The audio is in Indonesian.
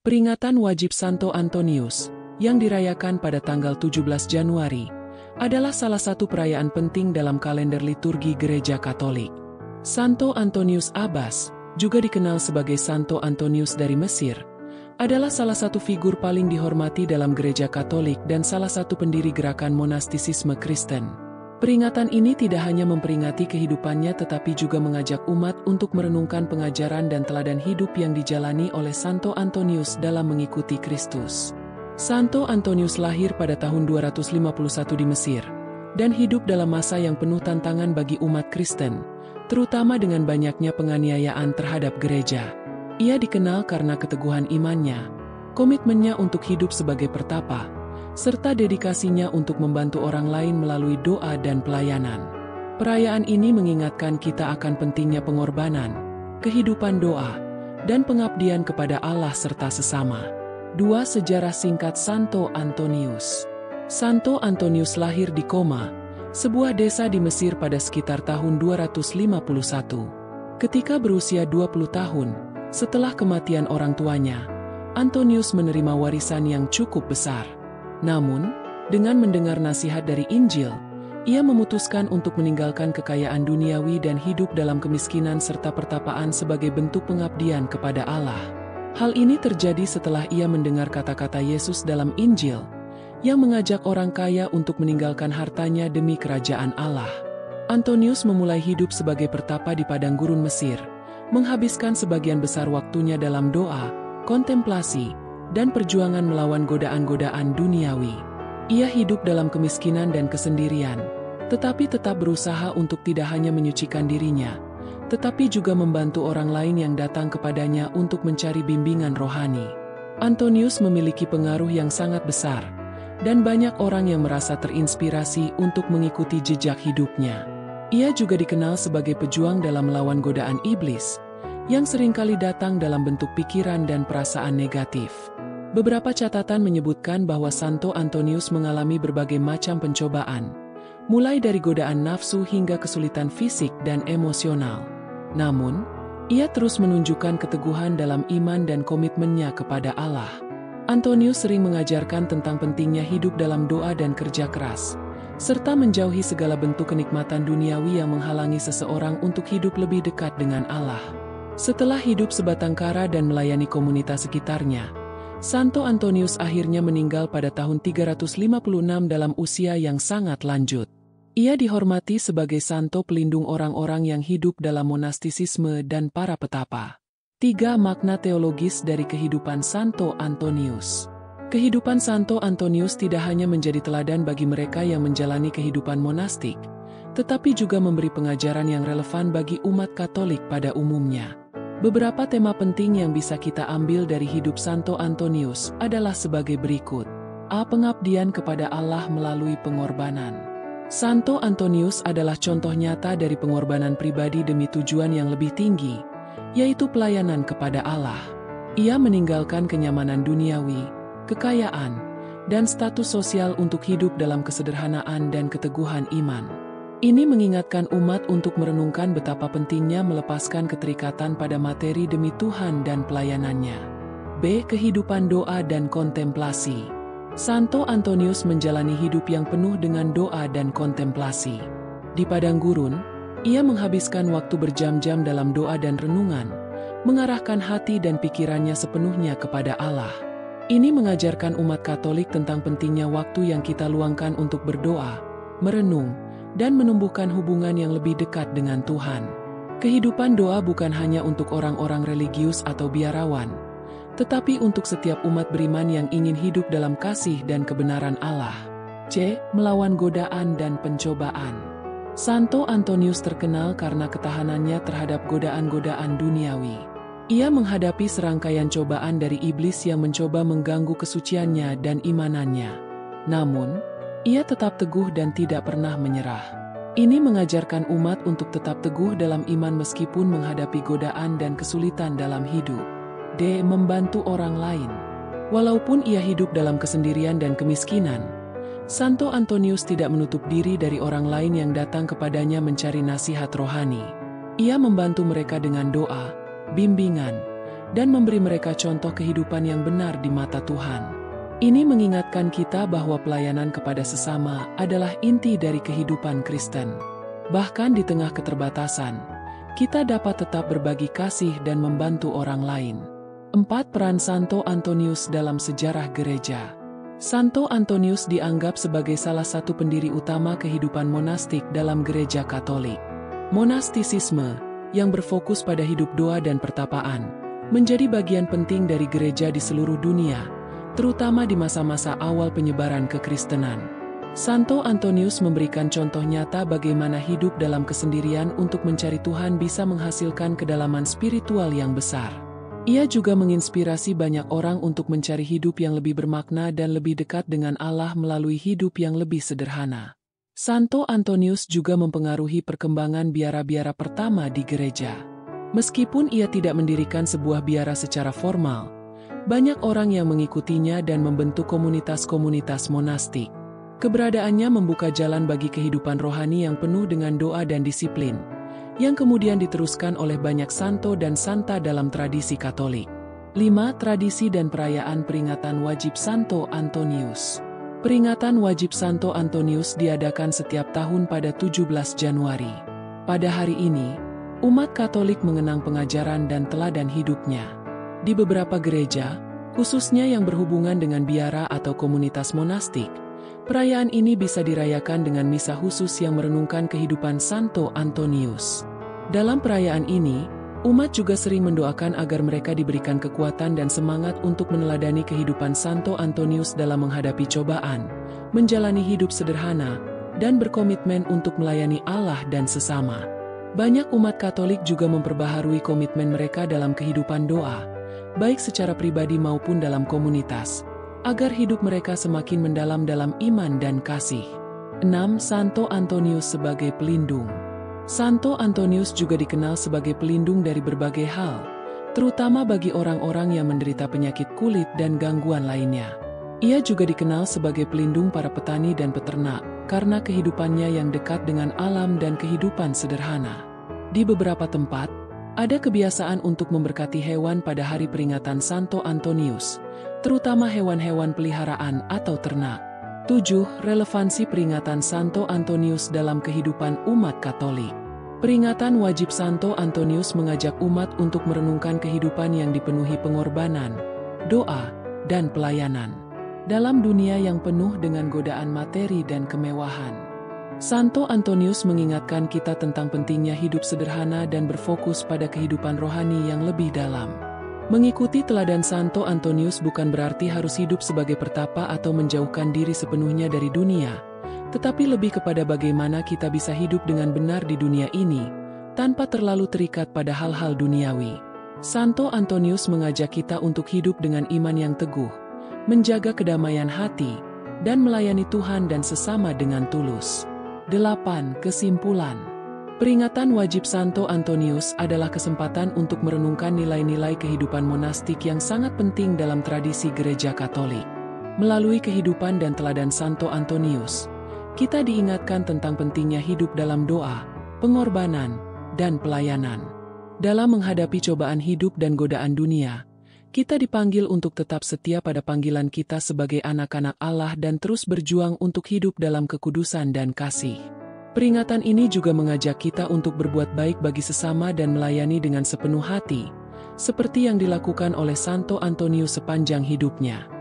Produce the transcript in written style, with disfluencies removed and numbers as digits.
Peringatan wajib Santo Antonius, yang dirayakan pada tanggal 17 Januari, adalah salah satu perayaan penting dalam kalender liturgi Gereja Katolik. Santo Antonius Abbas, juga dikenal sebagai Santo Antonius dari Mesir, adalah salah satu figur paling dihormati dalam Gereja Katolik dan salah satu pendiri gerakan monastisisme Kristen. Peringatan ini tidak hanya memperingati kehidupannya tetapi juga mengajak umat untuk merenungkan pengajaran dan teladan hidup yang dijalani oleh Santo Antonius dalam mengikuti Kristus. Santo Antonius lahir pada tahun 251 di Mesir, dan hidup dalam masa yang penuh tantangan bagi umat Kristen, terutama dengan banyaknya penganiayaan terhadap gereja. Ia dikenal karena keteguhan imannya, komitmennya untuk hidup sebagai pertapa, serta dedikasinya untuk membantu orang lain melalui doa dan pelayanan. Perayaan ini mengingatkan kita akan pentingnya pengorbanan, kehidupan doa, dan pengabdian kepada Allah serta sesama. 2. Sejarah singkat Santo Antonius. Santo Antonius lahir di Koma, sebuah desa di Mesir pada sekitar tahun 251. Ketika berusia 20 tahun, setelah kematian orang tuanya, Antonius menerima warisan yang cukup besar. Namun, dengan mendengar nasihat dari Injil, ia memutuskan untuk meninggalkan kekayaan duniawi dan hidup dalam kemiskinan serta pertapaan sebagai bentuk pengabdian kepada Allah. Hal ini terjadi setelah ia mendengar kata-kata Yesus dalam Injil, yang mengajak orang kaya untuk meninggalkan hartanya demi kerajaan Allah. Antonius memulai hidup sebagai pertapa di padang gurun Mesir, menghabiskan sebagian besar waktunya dalam doa, kontemplasi, dan perjuangan melawan godaan-godaan duniawi. Ia hidup dalam kemiskinan dan kesendirian, tetapi tetap berusaha untuk tidak hanya menyucikan dirinya, tetapi juga membantu orang lain yang datang kepadanya untuk mencari bimbingan rohani. Antonius memiliki pengaruh yang sangat besar, dan banyak orang yang merasa terinspirasi untuk mengikuti jejak hidupnya. Ia juga dikenal sebagai pejuang dalam melawan godaan iblis, yang seringkali datang dalam bentuk pikiran dan perasaan negatif. Beberapa catatan menyebutkan bahwa Santo Antonius mengalami berbagai macam pencobaan, mulai dari godaan nafsu hingga kesulitan fisik dan emosional. Namun, ia terus menunjukkan keteguhan dalam iman dan komitmennya kepada Allah. Antonius sering mengajarkan tentang pentingnya hidup dalam doa dan kerja keras, serta menjauhi segala bentuk kenikmatan duniawi yang menghalangi seseorang untuk hidup lebih dekat dengan Allah. Setelah hidup sebatang kara dan melayani komunitas sekitarnya, Santo Antonius akhirnya meninggal pada tahun 356 dalam usia yang sangat lanjut. Ia dihormati sebagai santo pelindung orang-orang yang hidup dalam monastisisme dan para petapa. 3. Makna teologis dari kehidupan Santo Antonius. Kehidupan Santo Antonius tidak hanya menjadi teladan bagi mereka yang menjalani kehidupan monastik, tetapi juga memberi pengajaran yang relevan bagi umat Katolik pada umumnya. Beberapa tema penting yang bisa kita ambil dari hidup Santo Antonius adalah sebagai berikut. A. Pengabdian kepada Allah melalui pengorbanan. Santo Antonius adalah contoh nyata dari pengorbanan pribadi demi tujuan yang lebih tinggi, yaitu pelayanan kepada Allah. Ia meninggalkan kenyamanan duniawi, kekayaan, dan status sosial untuk hidup dalam kesederhanaan dan keteguhan iman. Ini mengingatkan umat untuk merenungkan betapa pentingnya melepaskan keterikatan pada materi demi Tuhan dan pelayanannya. B. Kehidupan doa dan kontemplasi. Santo Antonius menjalani hidup yang penuh dengan doa dan kontemplasi. Di padang gurun, ia menghabiskan waktu berjam-jam dalam doa dan renungan, mengarahkan hati dan pikirannya sepenuhnya kepada Allah. Ini mengajarkan umat Katolik tentang pentingnya waktu yang kita luangkan untuk berdoa, merenung, dan menumbuhkan hubungan yang lebih dekat dengan Tuhan. Kehidupan doa bukan hanya untuk orang-orang religius atau biarawan, tetapi untuk setiap umat beriman yang ingin hidup dalam kasih dan kebenaran Allah. C. Melawan godaan dan pencobaan. Santo Antonius terkenal karena ketahanannya terhadap godaan-godaan duniawi. Ia menghadapi serangkaian cobaan dari iblis yang mencoba mengganggu kesuciannya dan imanannya. Namun, ia tetap teguh dan tidak pernah menyerah. Ini mengajarkan umat untuk tetap teguh dalam iman meskipun menghadapi godaan dan kesulitan dalam hidup. D. Membantu orang lain. Walaupun ia hidup dalam kesendirian dan kemiskinan, Santo Antonius tidak menutup diri dari orang lain yang datang kepadanya mencari nasihat rohani. Ia membantu mereka dengan doa, bimbingan, dan memberi mereka contoh kehidupan yang benar di mata Tuhan. Ini mengingatkan kita bahwa pelayanan kepada sesama adalah inti dari kehidupan Kristen. Bahkan di tengah keterbatasan, kita dapat tetap berbagi kasih dan membantu orang lain. 4. Peran Santo Antonius dalam sejarah gereja. Santo Antonius dianggap sebagai salah satu pendiri utama kehidupan monastik dalam gereja Katolik. Monastisisme, yang berfokus pada hidup doa dan pertapaan, menjadi bagian penting dari gereja di seluruh dunia, terutama di masa-masa awal penyebaran kekristenan. Santo Antonius memberikan contoh nyata bagaimana hidup dalam kesendirian untuk mencari Tuhan bisa menghasilkan kedalaman spiritual yang besar. Ia juga menginspirasi banyak orang untuk mencari hidup yang lebih bermakna dan lebih dekat dengan Allah melalui hidup yang lebih sederhana. Santo Antonius juga mempengaruhi perkembangan biara-biara pertama di gereja. Meskipun ia tidak mendirikan sebuah biara secara formal, banyak orang yang mengikutinya dan membentuk komunitas-komunitas monastik. Keberadaannya membuka jalan bagi kehidupan rohani yang penuh dengan doa dan disiplin, yang kemudian diteruskan oleh banyak santo dan santa dalam tradisi Katolik. 5. Tradisi dan perayaan peringatan wajib Santo Antonius. Peringatan wajib Santo Antonius diadakan setiap tahun pada 17 Januari. Pada hari ini, umat Katolik mengenang pengajaran dan teladan hidupnya. Di beberapa gereja, khususnya yang berhubungan dengan biara atau komunitas monastik, perayaan ini bisa dirayakan dengan misa khusus yang merenungkan kehidupan Santo Antonius. Dalam perayaan ini, umat juga sering mendoakan agar mereka diberikan kekuatan dan semangat untuk meneladani kehidupan Santo Antonius dalam menghadapi cobaan, menjalani hidup sederhana, dan berkomitmen untuk melayani Allah dan sesama. Banyak umat Katolik juga memperbaharui komitmen mereka dalam kehidupan doa, baik secara pribadi maupun dalam komunitas, agar hidup mereka semakin mendalam dalam iman dan kasih. 6. Santo Antonius sebagai pelindung. Santo Antonius juga dikenal sebagai pelindung dari berbagai hal, terutama bagi orang-orang yang menderita penyakit kulit dan gangguan lainnya. Ia juga dikenal sebagai pelindung para petani dan peternak, karena kehidupannya yang dekat dengan alam dan kehidupan sederhana. Di beberapa tempat, ada kebiasaan untuk memberkati hewan pada hari peringatan Santo Antonius, terutama hewan-hewan peliharaan atau ternak. 7. Relevansi peringatan Santo Antonius dalam kehidupan umat Katolik. Peringatan wajib Santo Antonius mengajak umat untuk merenungkan kehidupan yang dipenuhi pengorbanan, doa, dan pelayanan. Dalam dunia yang penuh dengan godaan materi dan kemewahan, Santo Antonius mengingatkan kita tentang pentingnya hidup sederhana dan berfokus pada kehidupan rohani yang lebih dalam. Mengikuti teladan Santo Antonius bukan berarti harus hidup sebagai pertapa atau menjauhkan diri sepenuhnya dari dunia, tetapi lebih kepada bagaimana kita bisa hidup dengan benar di dunia ini, tanpa terlalu terikat pada hal-hal duniawi. Santo Antonius mengajak kita untuk hidup dengan iman yang teguh, menjaga kedamaian hati, dan melayani Tuhan dan sesama dengan tulus. 8. Kesimpulan. Peringatan wajib Santo Antonius adalah kesempatan untuk merenungkan nilai-nilai kehidupan monastik yang sangat penting dalam tradisi gereja Katolik. Melalui kehidupan dan teladan Santo Antonius, kita diingatkan tentang pentingnya hidup dalam doa, pengorbanan, dan pelayanan. Dalam menghadapi cobaan hidup dan godaan dunia, kita dipanggil untuk tetap setia pada panggilan kita sebagai anak-anak Allah dan terus berjuang untuk hidup dalam kekudusan dan kasih. Peringatan ini juga mengajak kita untuk berbuat baik bagi sesama dan melayani dengan sepenuh hati, seperti yang dilakukan oleh Santo Antonius sepanjang hidupnya.